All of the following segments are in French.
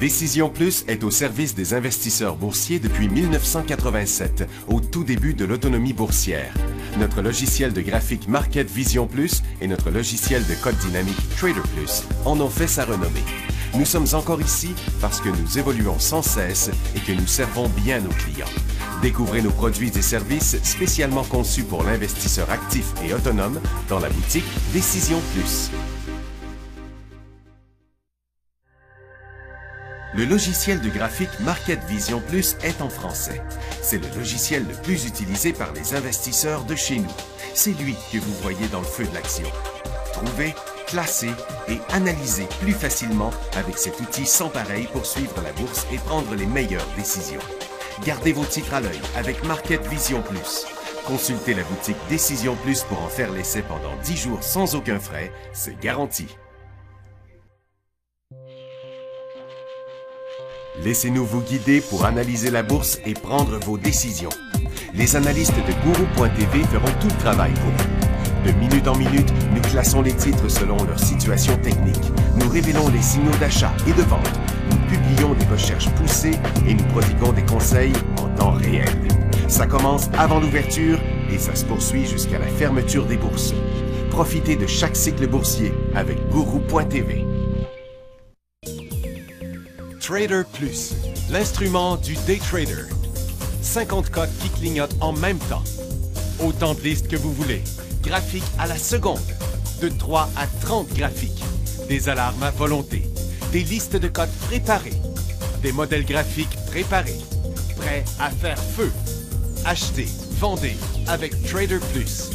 Décision Plus est au service des investisseurs boursiers depuis 1987, au tout début de l'autonomie boursière. Notre logiciel de graphique Market Vision Plus et notre logiciel de code dynamique Trader Plus en ont fait sa renommée. Nous sommes encore ici parce que nous évoluons sans cesse et que nous servons bien nos clients. Découvrez nos produits et services spécialement conçus pour l'investisseur actif et autonome dans la boutique Décision Plus. Le logiciel de graphique Market Vision Plus est en français. C'est le logiciel le plus utilisé par les investisseurs de chez nous. C'est lui que vous voyez dans le feu de l'action. Trouvez, classez et analysez plus facilement avec cet outil sans pareil pour suivre la bourse et prendre les meilleures décisions. Gardez vos titres à l'œil avec Market Vision Plus. Consultez la boutique Décision Plus pour en faire l'essai pendant 10 jours sans aucun frais, c'est garanti. Laissez-nous vous guider pour analyser la bourse et prendre vos décisions. Les analystes de Guru.tv feront tout le travail pour vous. De minute en minute, nous classons les titres selon leur situation technique. Nous révélons les signaux d'achat et de vente. Nous publions des recherches poussées et nous prodiguons des conseils en temps réel. Ça commence avant l'ouverture et ça se poursuit jusqu'à la fermeture des bourses. Profitez de chaque cycle boursier avec Guru.tv. Trader Plus, l'instrument du day trader. 50 codes qui clignotent en même temps. Autant de listes que vous voulez. Graphiques à la seconde. De 3 à 30 graphiques. Des alarmes à volonté. Des listes de codes préparées. Des modèles graphiques préparés. Prêts à faire feu. Achetez, vendez avec Trader Plus.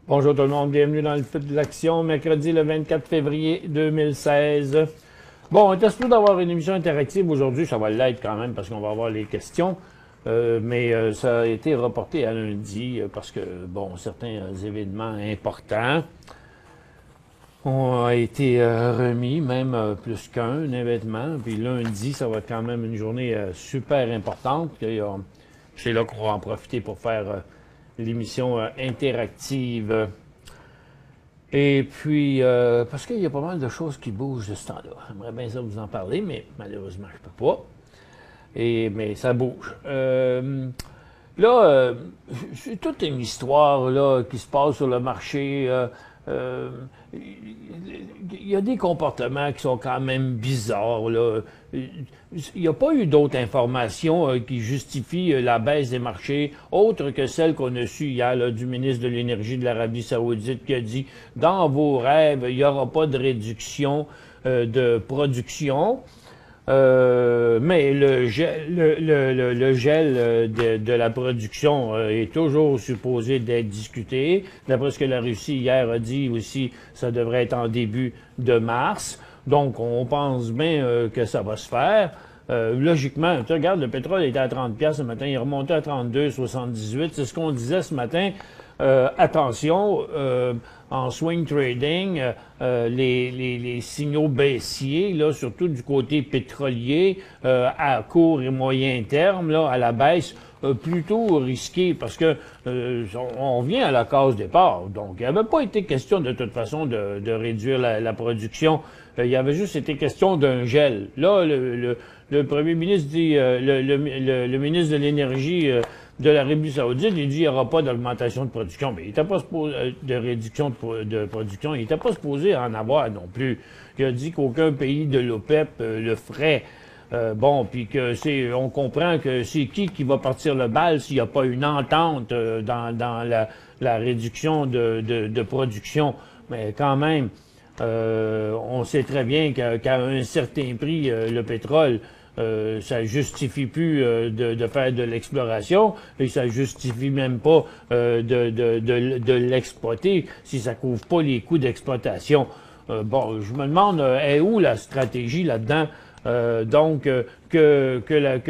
Bonjour tout le monde, bienvenue dans le feu de l'action, mercredi le 24 février 2016. Bon, on est supposé d'avoir une émission interactive aujourd'hui, ça va l'être quand même parce qu'on va avoir les questions, mais ça a été reporté à lundi parce que, bon, certains événements importants ont été remis, même plus qu'un événement, puis lundi, ça va être quand même une journée super importante. C'est là qu'on va en profiter pour faire l'émission interactive. Et puis, parce qu'il y a pas mal de choses qui bougent de ce temps-là. J'aimerais bien ça vous en parler, mais malheureusement, je peux pas. Mais ça bouge. Là, c'est toute une histoire là, qui se passe sur le marché. Il y a des comportements qui sont quand même bizarres, là. Il n'y a pas eu d'autres informations qui justifient la baisse des marchés, autre que celle qu'on a su hier là, du ministre de l'Énergie de l'Arabie Saoudite qui a dit « Dans vos rêves, il n'y aura pas de réduction de production ». Mais le gel de la production est toujours supposé d'être discuté. D'après ce que la Russie hier a dit aussi, ça devrait être en début de mars. Donc, on pense bien que ça va se faire. Logiquement, tu regardes, le pétrole était à 30$ ce matin, il est remonté à 32,78. C'est ce qu'on disait ce matin. Attention, en swing trading, les signaux baissiers, là, surtout du côté pétrolier, à court et moyen terme, là, à la baisse, plutôt risqué parce que on vient à la case départ. Donc, il n'avait pas été question de toute façon de réduire la production. Il y avait juste été question d'un gel. Là, le premier ministre dit, le ministre de l'Énergie de l'Arabie Saoudite, il dit qu'il n'y aura pas d'augmentation de production. Mais il n'était pas supposé de réduction de production. Il n'était pas supposé en avoir non plus. Il a dit qu'aucun pays de l'OPEP le ferait. Bon, puis que on comprend que c'est qui va partir le bal s'il n'y a pas une entente dans la réduction de production. Mais quand même, on sait très bien qu'à un certain prix, le pétrole, ça justifie plus de faire de l'exploration et ça justifie même pas de l'exploiter si ça couvre pas les coûts d'exploitation. Bon, je me demande, est où la stratégie là-dedans? Que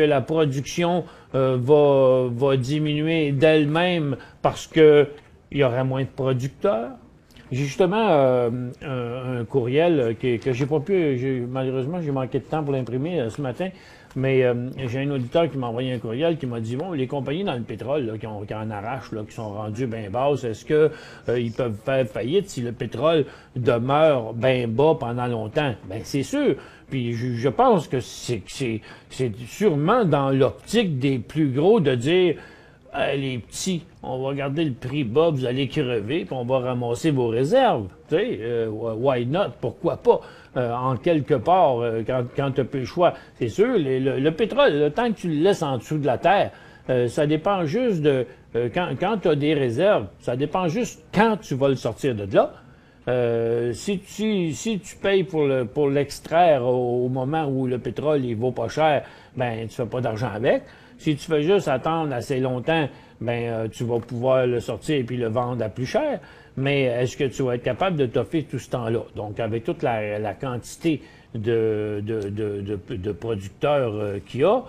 la production va diminuer d'elle-même parce qu'il y aurait moins de producteurs. J'ai justement un courriel que j'ai pas pu, malheureusement j'ai manqué de temps pour l'imprimer ce matin, mais j'ai un auditeur qui m'a envoyé un courriel qui m'a dit, bon, les compagnies dans le pétrole là, qui en arrachent, là, qui sont rendues bien basses, est-ce que ils peuvent faire faillite si le pétrole demeure bien bas pendant longtemps? Ben c'est sûr. Puis je pense que c'est sûrement dans l'optique des plus gros de dire, les petits, on va garder le prix bas, vous allez crever, puis on va ramasser vos réserves. Tu sais, why not? Pourquoi pas? En quelque part, quand tu n'as plus le choix. C'est sûr, le pétrole, le temps que tu le laisses en dessous de la terre, ça dépend juste de... quand tu as des réserves, ça dépend juste quand tu vas le sortir de là. Si tu payes pour l'extraire au moment où le pétrole il vaut pas cher, ben tu fais pas d'argent avec. Si tu fais juste attendre assez longtemps, ben tu vas pouvoir le sortir et puis le vendre à plus cher. Mais est-ce que tu vas être capable de t'offrir tout ce temps-là? Donc, avec toute la quantité de producteurs qu'il y a,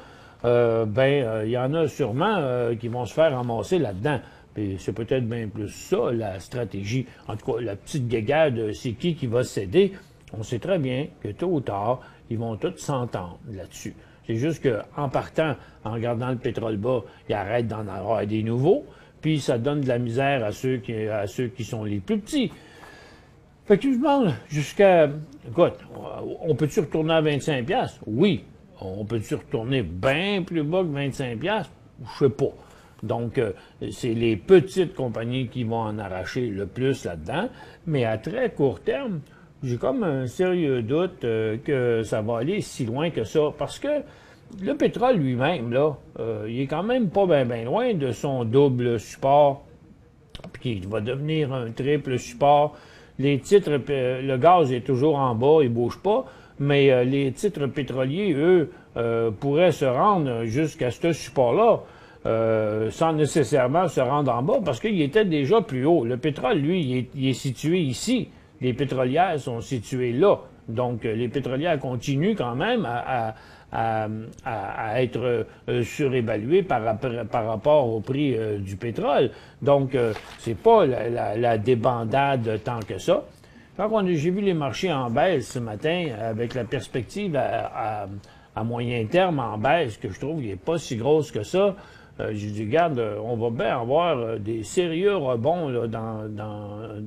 il y en a sûrement qui vont se faire ramasser là-dedans. Puis c'est peut-être bien plus ça, la stratégie. En tout cas, la petite guéguerre, c'est qui va céder? On sait très bien que tôt ou tard, ils vont tous s'entendre là-dessus. C'est juste qu'en partant, en regardant le pétrole bas, ils arrêtent d'en avoir des nouveaux, puis ça donne de la misère à ceux qui sont les plus petits. Fait que je me demande jusqu'à... Écoute, on peut-tu retourner à 25$? Oui. On peut-tu retourner bien plus bas que 25$? Je sais pas. Donc, c'est les petites compagnies qui vont en arracher le plus là-dedans. Mais à très court terme, j'ai comme un sérieux doute que ça va aller si loin que ça. Parce que le pétrole lui-même, là, il est quand même pas bien loin de son double support, puis qui va devenir un triple support. Les titres, le gaz est toujours en bas, il bouge pas, mais les titres pétroliers, eux, pourraient se rendre jusqu'à ce support-là. Sans nécessairement se rendre en bas, parce qu'il était déjà plus haut. Le pétrole, lui, il est situé ici. Les pétrolières sont situées là. Donc, les pétrolières continuent quand même à être surévaluées par rapport au prix du pétrole. Donc, c'est pas la débandade tant que ça. Quand j'ai vu les marchés en baisse ce matin, avec la perspective à moyen terme en baisse, que je trouve qui n'est pas si grosse que ça, j'ai dit, regarde, on va bien avoir des sérieux rebonds là,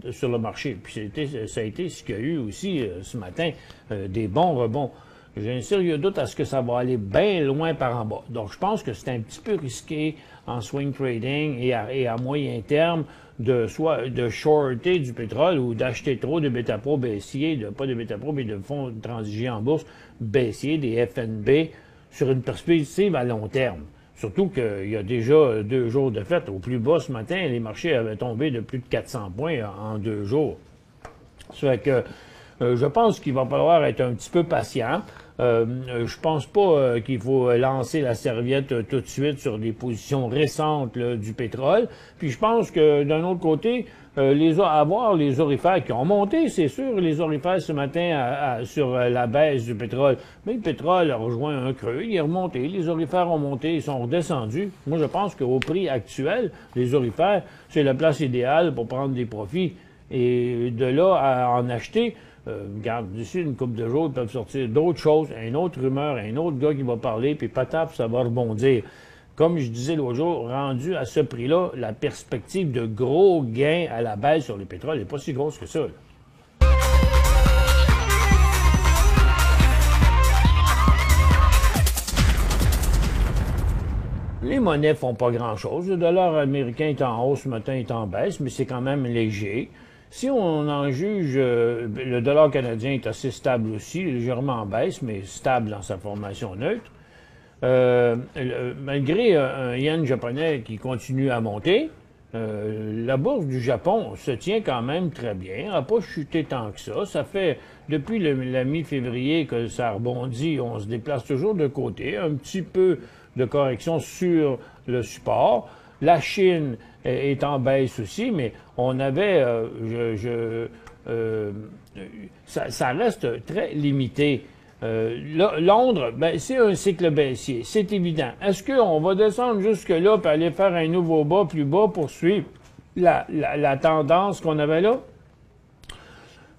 sur le marché. Puis ça a été ce qu'il y a eu aussi ce matin, des bons rebonds. J'ai un sérieux doute à ce que ça va aller bien loin par en bas. Donc, je pense que c'est un petit peu risqué en swing trading et à moyen terme de shorter du pétrole ou d'acheter trop de bêta-pro baissiers, pas de bêta-pro, mais de fonds transigés en bourse baissiers, des FNB, sur une perspective à long terme. Surtout qu'il y a déjà 2 jours de fête. Au plus bas ce matin, les marchés avaient tombé de plus de 400 points en 2 jours. Ça fait que je pense qu'il va falloir être un petit peu patient. Je pense pas qu'il faut lancer la serviette tout de suite sur des positions récentes là, du pétrole. Puis je pense que d'un autre côté, avoir les orifères qui ont monté, c'est sûr, les orifères ce matin sur la baisse du pétrole. Mais le pétrole a rejoint un creux, il est remonté, les orifères ont monté, ils sont redescendus. Moi, je pense qu'au prix actuel, les orifères, c'est la place idéale pour prendre des profits. Et de là à en acheter, regarde, d'ici une couple de jours, ils peuvent sortir d'autres choses, une autre rumeur, un autre gars qui va parler, puis patap, ça va rebondir. Comme je disais l'autre jour, rendu à ce prix-là, la perspective de gros gains à la baisse sur les pétroles n'est pas si grosse que ça. Là. Les monnaies font pas grand-chose. Le dollar américain est en hausse, ce matin est en baisse, mais c'est quand même léger. Si on en juge, le dollar canadien est assez stable aussi, légèrement en baisse, mais stable dans sa formation neutre. Malgré un yen japonais qui continue à monter, la bourse du Japon se tient quand même très bien, n'a pas chuté tant que ça. Ça fait depuis la mi-février que ça rebondit, on se déplace toujours de côté, un petit peu de correction sur le support. La Chine est en baisse aussi, mais on avait, ça reste très limité. Londres, ben, c'est un cycle baissier, c'est évident. Est-ce qu'on va descendre jusque-là et aller faire un nouveau bas plus bas pour suivre la tendance qu'on avait là?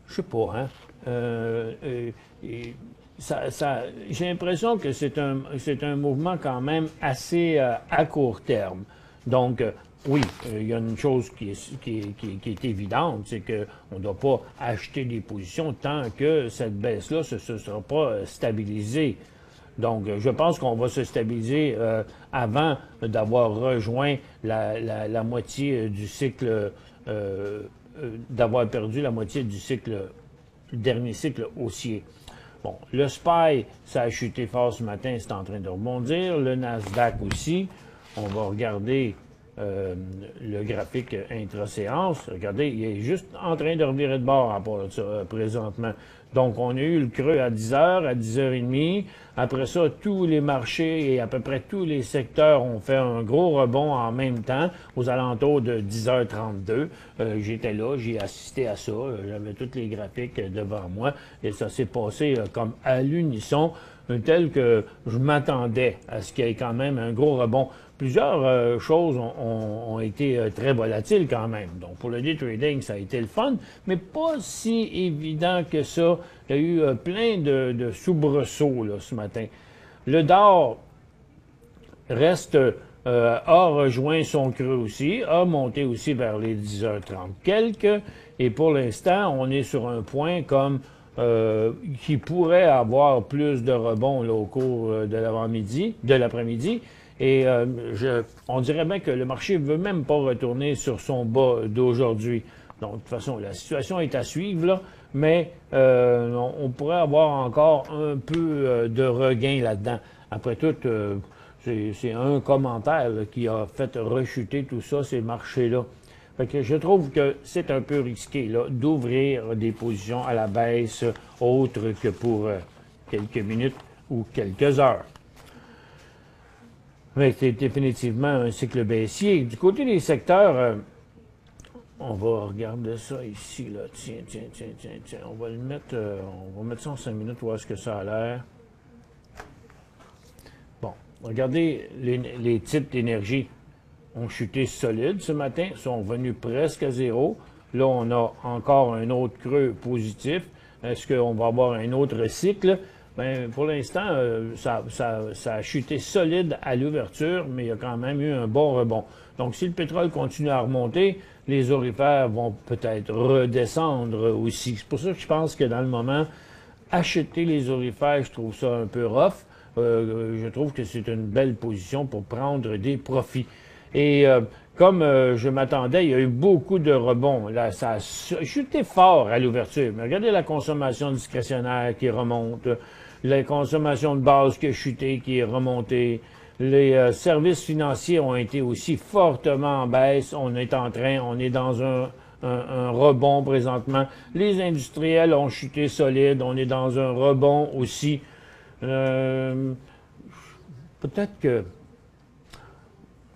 Je sais pas, hein. J'ai l'impression que c'est un mouvement quand même assez à court terme. Donc, oui, il y a une chose qui est évidente, c'est qu'on ne doit pas acheter des positions tant que cette baisse-là ne se sera pas stabilisée. Donc, je pense qu'on va se stabiliser avant d'avoir rejoint la moitié du cycle, d'avoir perdu la moitié du cycle, dernier cycle haussier. Bon, le SPY, ça a chuté fort ce matin, c'est en train de rebondir. Le Nasdaq aussi. On va regarder le graphique intra-séance. Regardez, il est juste en train de revirer de bord à part de ça, présentement. Donc, on a eu le creux à 10 heures, à 10h30. Après ça, tous les marchés et à peu près tous les secteurs ont fait un gros rebond en même temps, aux alentours de 10h32. J'étais là, j'ai assisté à ça. J'avais tous les graphiques devant moi. Et ça s'est passé comme à l'unisson, tel que je m'attendais à ce qu'il y ait quand même un gros rebond. Plusieurs choses ont été très volatiles quand même. Donc, pour le day trading, ça a été le fun, mais pas si évident que ça. Il y a eu plein de soubresauts là, ce matin. Le Dow reste, a rejoint son creux aussi, a monté aussi vers les 10h30 quelques, et pour l'instant, on est sur un point comme qui pourrait avoir plus de rebonds là, au cours de l'après-midi. Et on dirait bien que le marché ne veut même pas retourner sur son bas d'aujourd'hui. Donc, de toute façon, la situation est à suivre, là, mais on pourrait avoir encore un peu de regain là-dedans. Après tout, c'est un commentaire là, qui a fait rechuter tout ça, ces marchés-là. Fait que je trouve que c'est un peu risqué là, d'ouvrir des positions à la baisse autres que pour quelques minutes ou quelques heures. Mais c'est définitivement un cycle baissier. Du côté des secteurs, on va regarder ça ici, là. Tiens. On va mettre ça en 5 minutes, voir ce que ça a l'air. Bon, regardez, les titres d'énergie ont chuté solide ce matin, sont venus presque à zéro. Là, on a encore un autre creux positif. Est-ce qu'on va avoir un autre cycle? Bien, pour l'instant, ça a chuté solide à l'ouverture, mais il y a quand même eu un bon rebond. Donc, si le pétrole continue à remonter, les orifères vont peut-être redescendre aussi. C'est pour ça que je pense que dans le moment, acheter les orifères, je trouve ça un peu rough. Je trouve que c'est une belle position pour prendre des profits. Et comme je m'attendais, il y a eu beaucoup de rebonds. Là, ça a chuté fort à l'ouverture. Mais regardez la consommation discrétionnaire qui remonte, la consommation de base qui a chuté, qui est remontée. Les services financiers ont été aussi fortement en baisse. On est dans un rebond présentement. Les industriels ont chuté solide. On est dans un rebond aussi. Peut-être que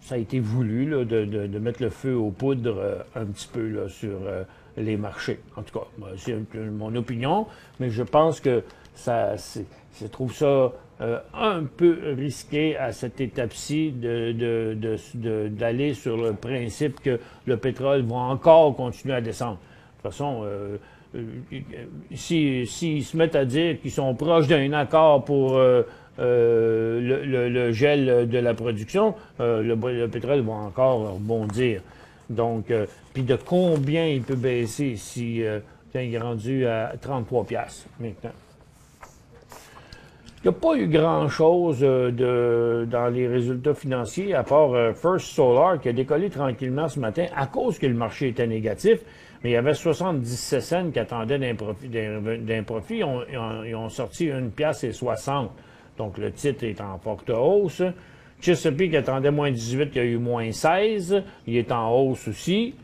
ça a été voulu là, de mettre le feu aux poudres un petit peu là, sur les marchés. En tout cas, c'est mon opinion, mais je pense que je trouve ça un peu risqué à cette étape-ci d'aller sur le principe que le pétrole va encore continuer à descendre. De toute façon, s'ils se mettent à dire qu'ils sont proches d'un accord pour le gel de la production, le pétrole va encore rebondir. Donc, puis de combien il peut baisser si il est rendu à 33$ maintenant. Il n'y a pas eu grand-chose dans les résultats financiers, à part First Solar qui a décollé tranquillement ce matin à cause que le marché était négatif. Mais il y avait 77 cents qui attendaient d'un profit. Ils ont sorti 1,60 $. Donc le titre est en forte hausse. Chesapeake attendait moins 18, il y a eu moins 16. Il est en hausse aussi.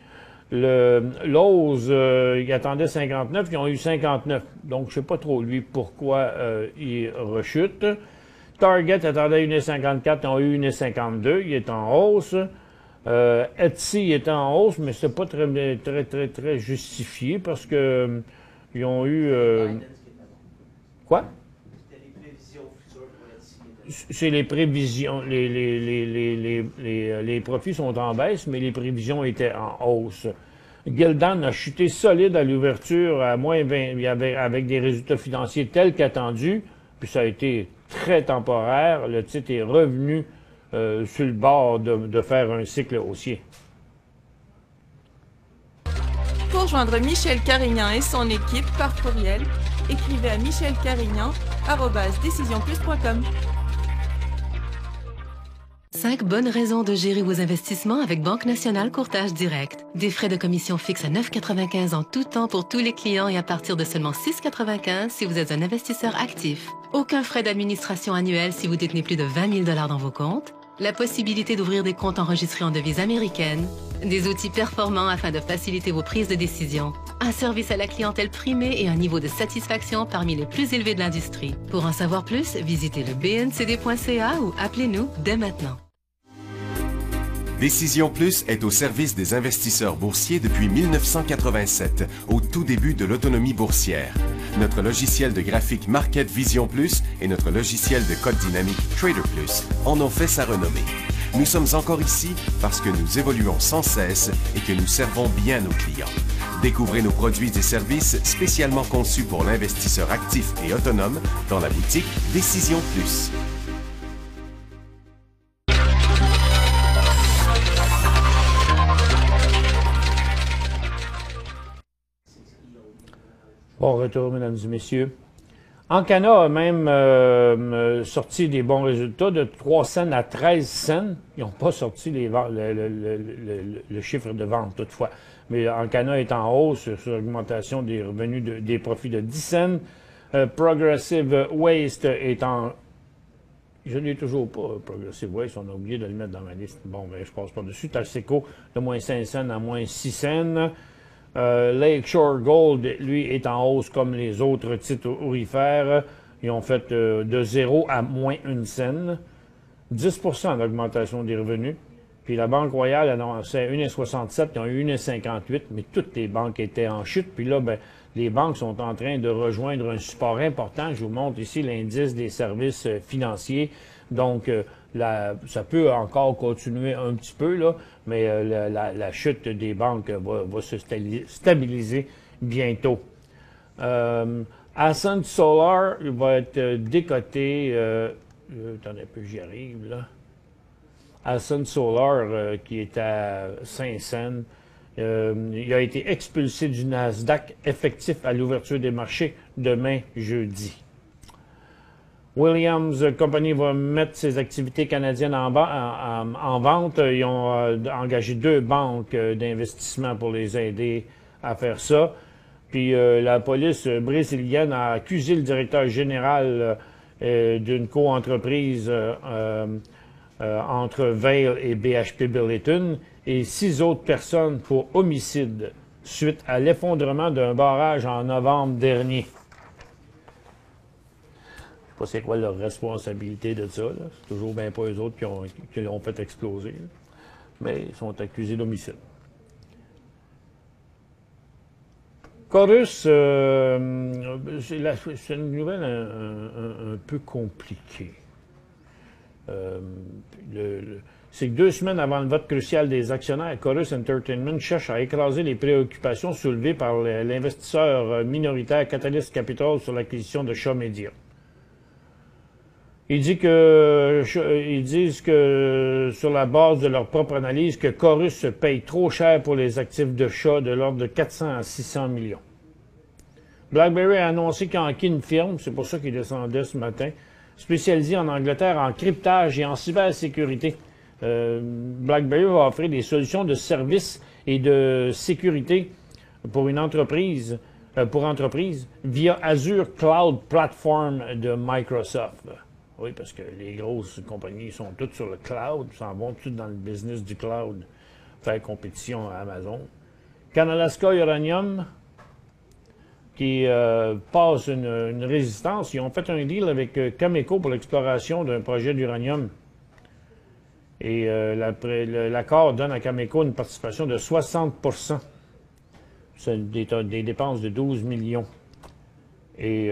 Lowe's, il attendait 59, ils ont eu 59. Donc, je ne sais pas trop, lui, pourquoi il rechute. Target attendait 1,54, ils ont eu 1,52, il est en hausse. Etsy est en hausse, mais c'est pas très justifié parce que ils ont eu... Quoi? c'est les prévisions. Les profits sont en baisse, mais les prévisions étaient en hausse. Gildan a chuté solide à l'ouverture à moins 20, avec des résultats financiers tels qu'attendus, puis ça a été très temporaire. Le titre est revenu sur le bord de faire un cycle haussier. Pour joindre Michel Carignan et son équipe par courriel, écrivez à michelcarignan@decisionplus.com. 5 bonnes raisons de gérer vos investissements avec Banque Nationale Courtage Direct. Des frais de commission fixes à 9,95 en tout temps pour tous les clients et à partir de seulement 6,95 si vous êtes un investisseur actif. Aucun frais d'administration annuel si vous détenez plus de 20 000 $ dans vos comptes. La possibilité d'ouvrir des comptes enregistrés en devise américaine. Des outils performants afin de faciliter vos prises de décision. Un service à la clientèle primé et un niveau de satisfaction parmi les plus élevés de l'industrie. Pour en savoir plus, visitez le bncd.ca ou appelez-nous dès maintenant. Décision Plus est au service des investisseurs boursiers depuis 1987, au tout début de l'autonomie boursière. Notre logiciel de graphique Market Vision Plus et notre logiciel de code dynamique Trader Plus en ont fait sa renommée. Nous sommes encore ici parce que nous évoluons sans cesse et que nous servons bien nos clients. Découvrez nos produits et services spécialement conçus pour l'investisseur actif et autonome dans la boutique Décision Plus. Bon retour, mesdames et messieurs. Ancana a même sorti des bons résultats de 3 cents à 13 cents. Ils n'ont pas sorti le chiffre de vente toutefois. Mais Ancana est en hausse sur l'augmentation des revenus des profits de 10 cents. Progressive Waste est en... Je ne l'ai toujours pas, Progressive Waste. On a oublié de le mettre dans ma liste. Bon, ben, je passe pas dessus. Talseco de moins 5 cents à moins 6 cents. Lakeshore Gold, lui, est en hausse comme les autres titres aurifères. Ils ont fait de 0 à moins 1 cent. 10 % d'augmentation des revenus. Puis la Banque Royale annonçait 1,67, ils ont eu 1,58, mais toutes les banques étaient en chute. Puis là, ben, les banques sont en train de rejoindre un support important. Je vous montre ici l'indice des services financiers. Donc, ça peut encore continuer un petit peu, là, mais la chute des banques va se stabiliser bientôt. Ascent Solar va être décoté. Attendez un peu, j'y arrive, là. Ascent Solar, qui est à 5 cents, il a été expulsé du Nasdaq effectif à l'ouverture des marchés demain, jeudi. Williams Company va mettre ses activités canadiennes en vente. Ils ont engagé 2 banques d'investissement pour les aider à faire ça. Puis la police brésilienne a accusé le directeur général d'une co-entreprise entre Vail et BHP Billiton et 6 autres personnes pour homicide suite à l'effondrement d'un barrage en novembre dernier. Je ne sais pas c'est quoi leur responsabilité de ça. C'est toujours bien pas eux autres qui l'ont fait exploser. Là. Mais ils sont accusés d'homicide. Chorus, c'est une nouvelle un peu compliquée. C'est que 2 semaines avant le vote crucial des actionnaires, Chorus Entertainment cherche à écraser les préoccupations soulevées par l'investisseur minoritaire Catalyst Capital sur l'acquisition de Shaw Media. Ils disent que, sur la base de leur propre analyse, que Chorus paye trop cher pour les actifs de Shaw de l'ordre de 400 à 600 millions. BlackBerry a annoncé qu'il a acquis une firme, c'est pour ça qu'il descendait ce matin, spécialisée en Angleterre en cryptage et en cybersécurité. BlackBerry va offrir des solutions de services et de sécurité pour une entreprise, via Azure Cloud Platform de Microsoft. Oui, parce que les grosses compagnies sont toutes sur le cloud, s'en vont toutes dans le business du cloud, faire compétition à Amazon. Canalaska Uranium, qui passe une résistance, ils ont fait un deal avec Cameco pour l'exploration d'un projet d'uranium. Et l'accord donne à Cameco une participation de 60%. C'est des dépenses de 12 millions. Et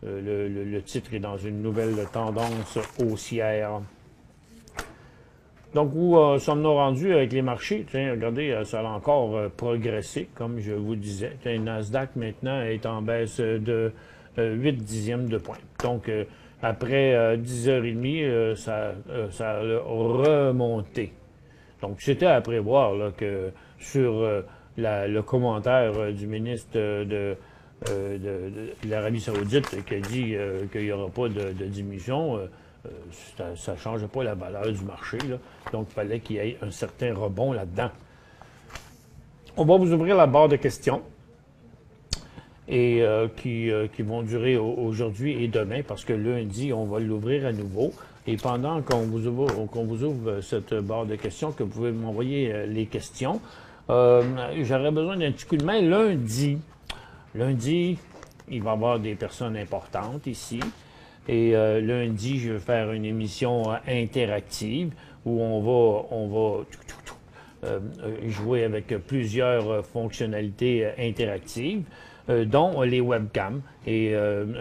le titre est dans une nouvelle tendance haussière. Donc, où sommes-nous rendus avec les marchés? Tiens, regardez, ça a encore progressé, comme je vous disais. Tiens, Nasdaq, maintenant, est en baisse de 8 dixièmes de point. Donc, après 10h30, ça a remonté. Donc, c'était à prévoir là, que sur le commentaire du ministre de l'Arabie Saoudite qui a dit qu'il n'y aura pas de diminution, ça ne change pas la valeur du marché. Là. Donc, il fallait qu'il y ait un certain rebond là-dedans. On va vous ouvrir la barre de questions et qui vont durer aujourd'hui et demain, parce que lundi, on va l'ouvrir à nouveau. Et pendant qu'on vous ouvre cette barre de questions, que vous pouvez m'envoyer les questions, j'aurais besoin d'un petit coup de main lundi. Lundi, il va y avoir des personnes importantes ici. Et lundi, je vais faire une émission interactive où on va jouer avec plusieurs fonctionnalités interactives, dont les webcams. Et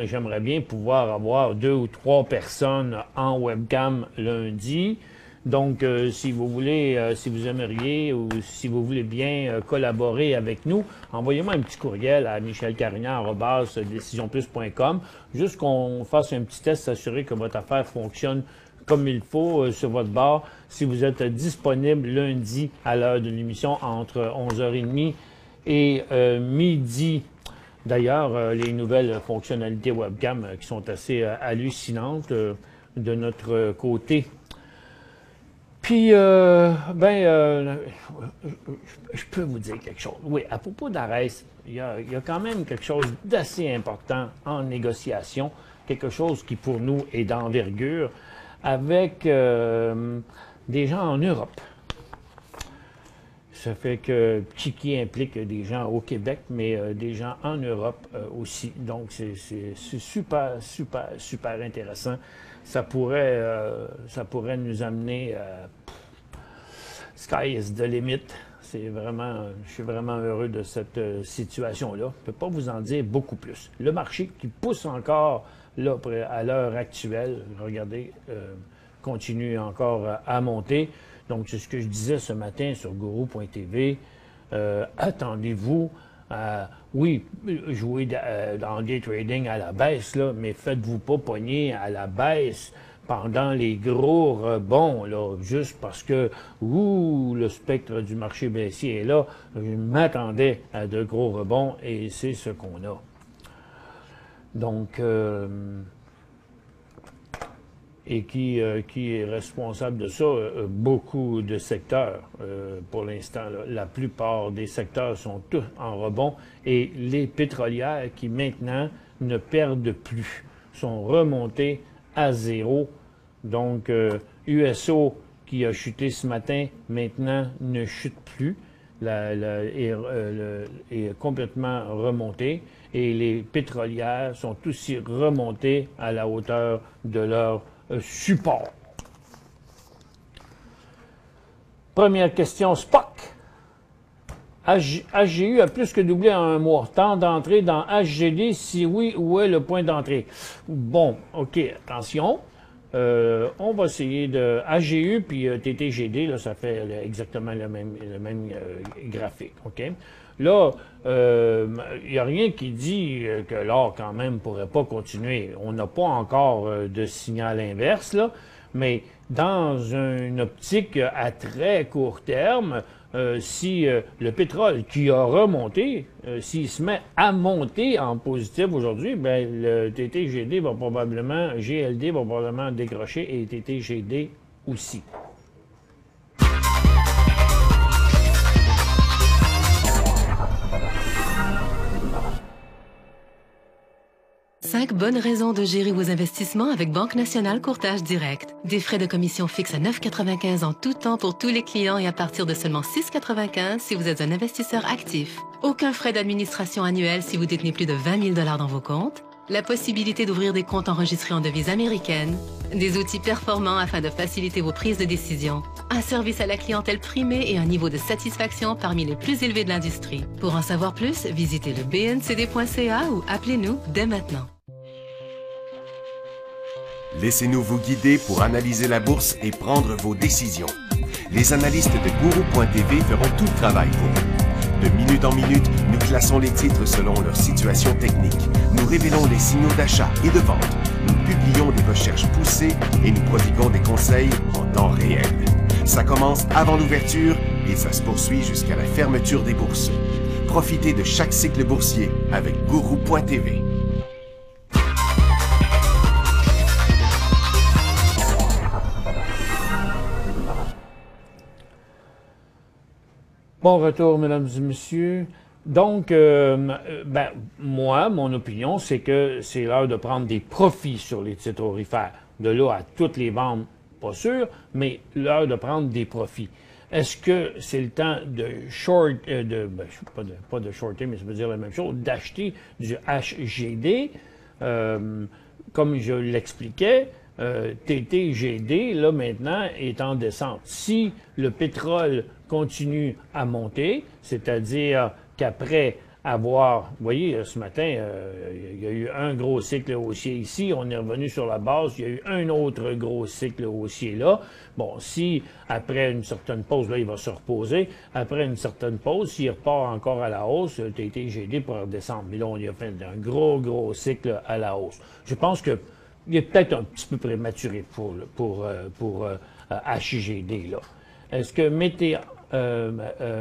j'aimerais bien pouvoir avoir 2 ou 3 personnes en webcam lundi. Donc, si vous voulez, si vous aimeriez ou si vous voulez bien collaborer avec nous, envoyez-moi un petit courriel à michelcarignan@decisionplus.com, juste qu'on fasse un petit test, s'assurer que votre affaire fonctionne comme il faut sur votre bar. Si vous êtes disponible lundi à l'heure de l'émission entre 11h30 et midi. D'ailleurs, les nouvelles fonctionnalités webcam qui sont assez hallucinantes de notre côté. Puis, je peux vous dire quelque chose. Oui, à propos d'Arès, il y a quand même quelque chose d'assez important en négociation, quelque chose qui pour nous est d'envergure, avec des gens en Europe. Ça fait que, qui implique des gens au Québec, mais des gens en Europe aussi. Donc, c'est super, super, super intéressant. Ça pourrait nous amener sky is the limit. C'est vraiment, je suis vraiment heureux de cette situation-là. Je ne peux pas vous en dire beaucoup plus. Le marché qui pousse encore là, à l'heure actuelle, regardez, continue encore à monter. Donc, c'est ce que je disais ce matin sur Guru.tv. Attendez-vous à, oui, jouer dans day trading à la baisse, là, mais faites-vous pas pogner à la baisse pendant les gros rebonds, là, juste parce que, le spectre du marché baissier est là. Je m'attendais à de gros rebonds et c'est ce qu'on a. Donc, et qui est responsable de ça? Beaucoup de secteurs, pour l'instant. La plupart des secteurs sont tous en rebond et les pétrolières qui maintenant ne perdent plus, sont remontées à zéro. Donc, USO qui a chuté ce matin, maintenant ne chute plus, est complètement remontée et les pétrolières sont aussi remontées à la hauteur de leur support. Première question, SPOC. HGU a plus que doublé en un mois. Temps d'entrée dans HGD, si oui, où est le point d'entrée? Bon, OK, attention. On va essayer de HGU puis TTGD, là, ça fait exactement le même graphique, OK? Là, il n'y a rien qui dit que l'or, quand même, ne pourrait pas continuer. On n'a pas encore de signal inverse, là, mais dans une optique à très court terme, si le pétrole qui a remonté, s'il se met à monter en positif aujourd'hui, bien, le TTGD va probablement, GLD va probablement décrocher et TTGD aussi. 5 bonnes raisons de gérer vos investissements avec Banque Nationale Courtage Direct. Des frais de commission fixes à 9,95 en tout temps pour tous les clients et à partir de seulement 6,95 si vous êtes un investisseur actif. Aucun frais d'administration annuel si vous détenez plus de 20 000 $ dans vos comptes. La possibilité d'ouvrir des comptes enregistrés en devise américaine. Des outils performants afin de faciliter vos prises de décision. Un service à la clientèle primé et un niveau de satisfaction parmi les plus élevés de l'industrie. Pour en savoir plus, visitez le bncd.ca ou appelez-nous dès maintenant. Laissez-nous vous guider pour analyser la bourse et prendre vos décisions. Les analystes de Guru.tv feront tout le travail pour vous. De minute en minute, nous classons les titres selon leur situation technique. Nous révélons les signaux d'achat et de vente. Nous publions des recherches poussées et nous prodiguons des conseils en temps réel. Ça commence avant l'ouverture et ça se poursuit jusqu'à la fermeture des bourses. Profitez de chaque cycle boursier avec Guru.tv. Bon retour, mesdames et messieurs. Donc, moi, mon opinion, c'est que c'est l'heure de prendre des profits sur les titres aurifères. De là à toutes les vendre, pas sûr, mais l'heure de prendre des profits. Est-ce que c'est le temps de pas de shorter, mais ça veut dire la même chose, d'acheter du HGD, comme je l'expliquais, TTGD, là, maintenant, est en descente. Si le pétrole continue à monter, c'est-à-dire qu'après avoir, vous voyez, ce matin, il y a eu un gros cycle haussier ici, on est revenu sur la base, il y a eu un autre gros cycle haussier là. Bon, si après une certaine pause, là, il va se reposer, après une certaine pause, s'il repart encore à la hausse, TTGD pourrait redescendre. Mais là, on y a fait un gros cycle à la hausse. Je pense que il est peut-être un petit peu prématuré pour HGD, là. Est-ce que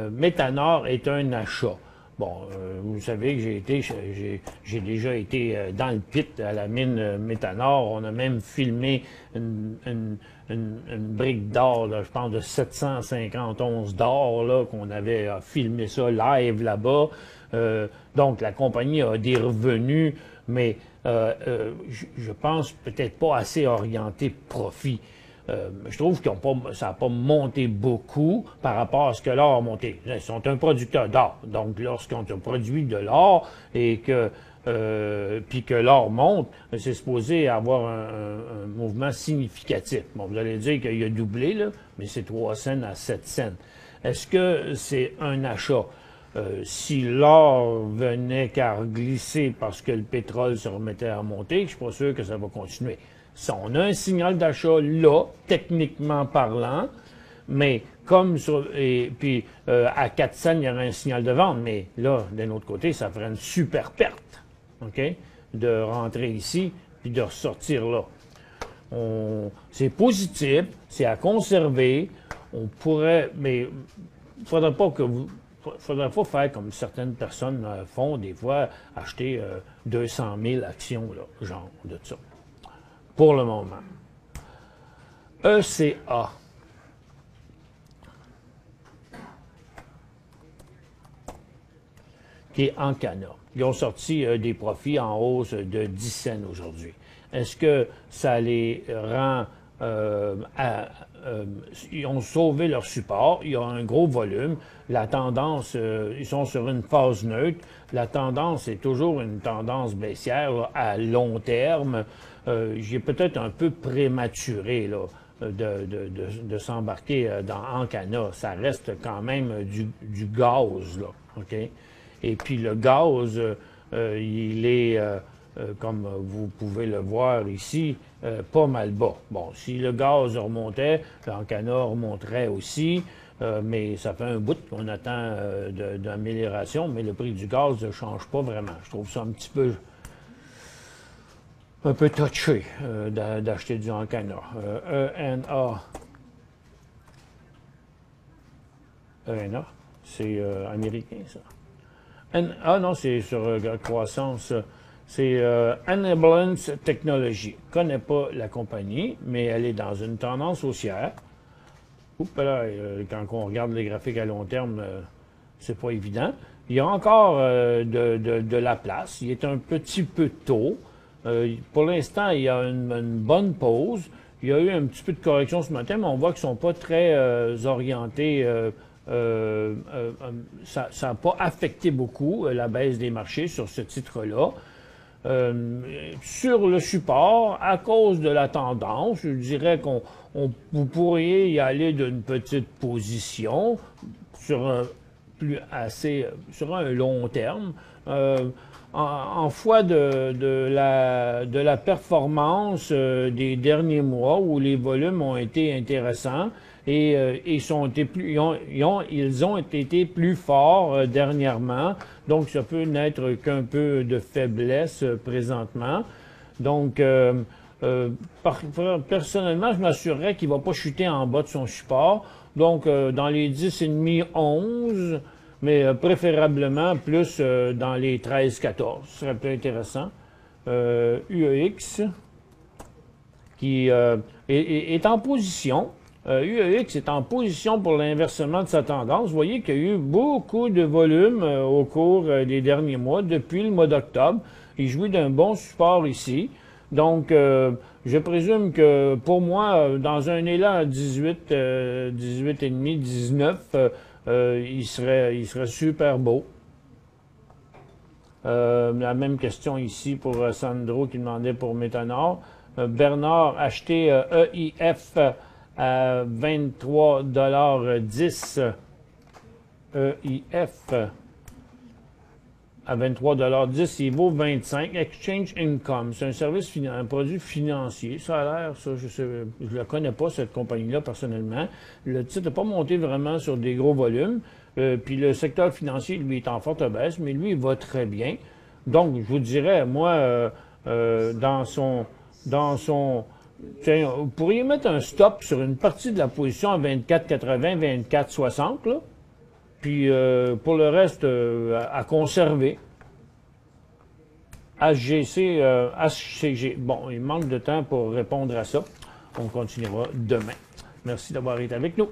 Métanor est un achat? Bon, vous savez que j'ai déjà été dans le pit à la mine Métanor. On a même filmé une brique d'or, je pense de 750 onces d'or, là, qu'on avait filmé ça live là-bas. Donc, la compagnie a des revenus, mais je pense peut-être pas assez orienté profit. Je trouve que ça n'a pas monté beaucoup par rapport à ce que l'or a monté. Ils sont un producteur d'or. Donc, lorsqu'on produit de l'or et que puis que l'or monte, c'est supposé avoir un mouvement significatif. Bon, vous allez dire qu'il a doublé, là, mais c'est 3 cents à 7 cents. Est-ce que c'est un achat? Si l'or venait qu'à glisser parce que le pétrole se remettait à monter, je ne suis pas sûr que ça va continuer. Si on a un signal d'achat là, techniquement parlant, mais comme à 4 cents, il y aurait un signal de vente, mais là, d'un autre côté, ça ferait une super perte, OK, de rentrer ici puis de ressortir là. C'est positif, c'est à conserver, on pourrait, mais il ne faudrait pas faire comme certaines personnes font, des fois, acheter 200 000 actions, là, genre de ça. Pour le moment. ECA. Qui est Ancana. Ils ont sorti des profits en hausse de 10 cents aujourd'hui. Est-ce que ça les rend... ils ont sauvé leur support, il y a un gros volume, la tendance, ils sont sur une phase neutre, la tendance est toujours une tendance baissière là, à long terme. J'ai peut-être un peu prématuré là, de s'embarquer dans Ancana. Ça reste quand même du gaz, là, OK? Et puis le gaz, il est... comme vous pouvez le voir ici, pas mal bas. Bon, si le gaz remontait, l'Ancana remonterait aussi, mais ça fait un bout qu'on attend d'amélioration, mais le prix du gaz ne change pas vraiment. Je trouve ça un peu touché d'acheter du Ancana. ENA, c'est américain, ça. Non, c'est sur croissance... C'est Enablance Technology. Je ne connais pas la compagnie, mais elle est dans une tendance haussière. Oups, là, quand on regarde les graphiques à long terme, c'est pas évident. Il y a encore de la place. Il est un petit peu tôt. Pour l'instant, il y a une bonne pause. Il y a eu un petit peu de correction ce matin, mais on voit qu'ils ne sont pas très orientés. Ça n'a pas affecté beaucoup la baisse des marchés sur ce titre-là. Sur le support, à cause de la tendance, je dirais vous pourriez y aller d'une petite position sur sur un long terme. En foi de la performance des derniers mois où les volumes ont été intéressants et ils ont été plus forts dernièrement. Donc, ça peut n'être qu'un peu de faiblesse présentement. Donc, personnellement, je m'assurerais qu'il ne va pas chuter en bas de son support. Donc, dans les 10,5, 11, mais préférablement plus dans les 13-14. Ce serait plus intéressant. UEX, qui est en position. UEX est en position pour l'inversement de sa tendance. Vous voyez qu'il y a eu beaucoup de volume au cours des derniers mois, depuis le mois d'octobre. Il jouit d'un bon support ici. Donc, je présume que pour moi, dans un élan à 18,5, 19, il serait super beau. La même question ici pour Sandro qui demandait pour Métanor. Bernard, acheté EIF à 23,10 $. EIF à 23,10 $, il vaut 25. Exchange Income, c'est un produit financier. Ça a l'air, ça, je ne la connais pas, cette compagnie-là, personnellement. Le titre n'a pas monté vraiment sur des gros volumes. Puis le secteur financier, lui, est en forte baisse, mais lui, il va très bien. Donc, je vous dirais, moi, tiens, vous pourriez mettre un stop sur une partie de la position à 24,80, 24,60, là. Puis, pour le reste, à conserver. HCG. Bon, il manque de temps pour répondre à ça. On continuera demain. Merci d'avoir été avec nous.